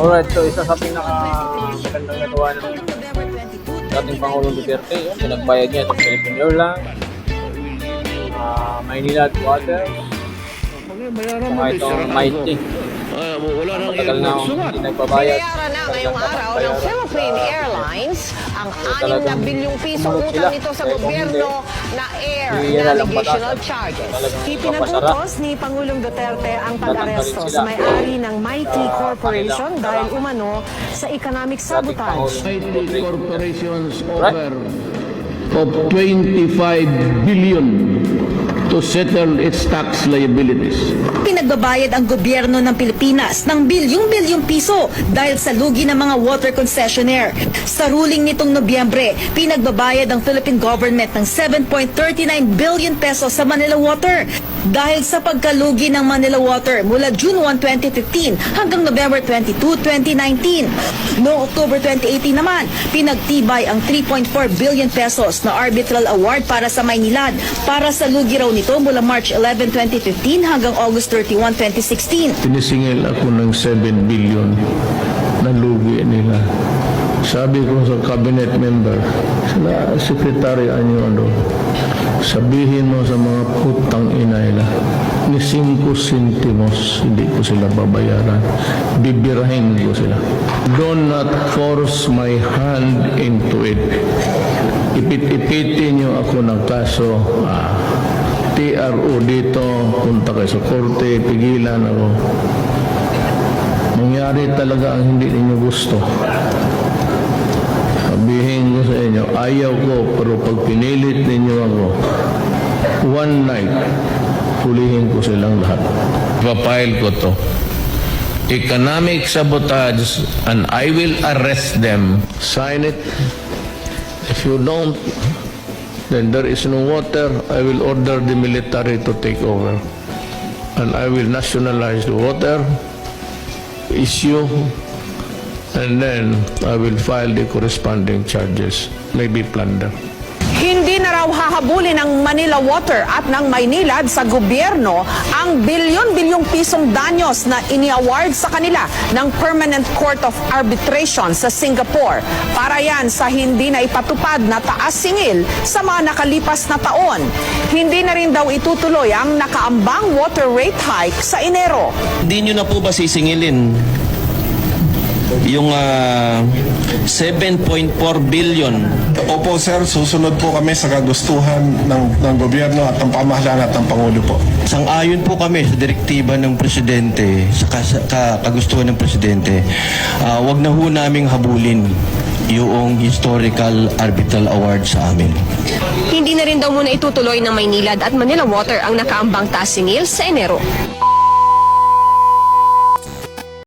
Alright, so isa sa pinaka-magandang nagawa ng dating Pangulong Duterte, yun, pinagbayad niya sa Philippine Airlines, Maynila at Water, saka itong Mighty. Wala nang Matagal na akong hindi nagbabayad. Binayaran na ngayong araw ng Philippine Airlines ang 6 na bilyong pisong utang nito sa gobyerno na air navigational charges. Ipinagutos ni Pangulong Duterte ang pag-aresto sa may-ari ng Mighty Corporation dahil umano sa economic sabotage. Mighty corporations offer of 25 billion to settle its tax liabilities. Pinagbabayad ang gobyerno ng Pilipinas ng bilyong-bilyong piso dahil sa lugi ng mga water concessionaire. Sa ruling nitong Nobyembre, pinagbabayad ang Philippine government ng 7.39 billion pesos sa Manila Water dahil sa pagkalugi ng Manila Water mula June 1, 2015 hanggang November 22, 2019. Noong October 2018 naman, pinagtibay ang 3.4 billion pesos na arbitral award para sa Maynilad para sa lugi raw nito mula March 11, 2015 hanggang August 31, 2016. Tinisingil ako ng 7 billion na lugi nila. Sabi ko sa cabinet member, sa sekretary ano, sabihin mo sa mga putang ina nila, ni 5 centimos, hindi ko sila babayaran. Bibirahin ko sila. Do not force my hand into it. Ipit-ipitin niyo ako ng kaso. TRO dito, punta kayo sa korte, pigilan ako. Mangyari talaga ang hindi ninyo gusto. Sabihin ko sa inyo, ayaw ko, pero pag pinilit ninyo ako, one night, hulihin ko silang lahat. Papile ko to. Economic sabotage, and I will arrest them. Sign it. If you don't, then there is no water. I will order the military to take over. And I will nationalize the water issue. And then I will file the corresponding charges, maybe plunder. Hindi na raw hahabulin ng Manila Water at ng Maynilad sa gobyerno ang bilyon-bilyong pisong danyos na ini-award sa kanila ng Permanent Court of Arbitration sa Singapore. Para yan sa hindi na ipatupad na taas singil sa mga nakalipas na taon. Hindi na rin daw itutuloy ang nakaambang water rate hike sa Enero. Hindi nyo na po ba sisingilin yung 7.4 billion? Opo sir, susunod po kami sa kagustuhan ng gobyerno at ng pamahalaan at ng Pangulo po. Sang-ayon po kami sa direktiba ng Presidente, sa kagustuhan ng Presidente. Wag na ho naming habulin yung historical arbitral award sa amin. Hindi na rin daw muna itutuloy ng Maynilad at Manila Water ang nakaambang taas singil sa Enero.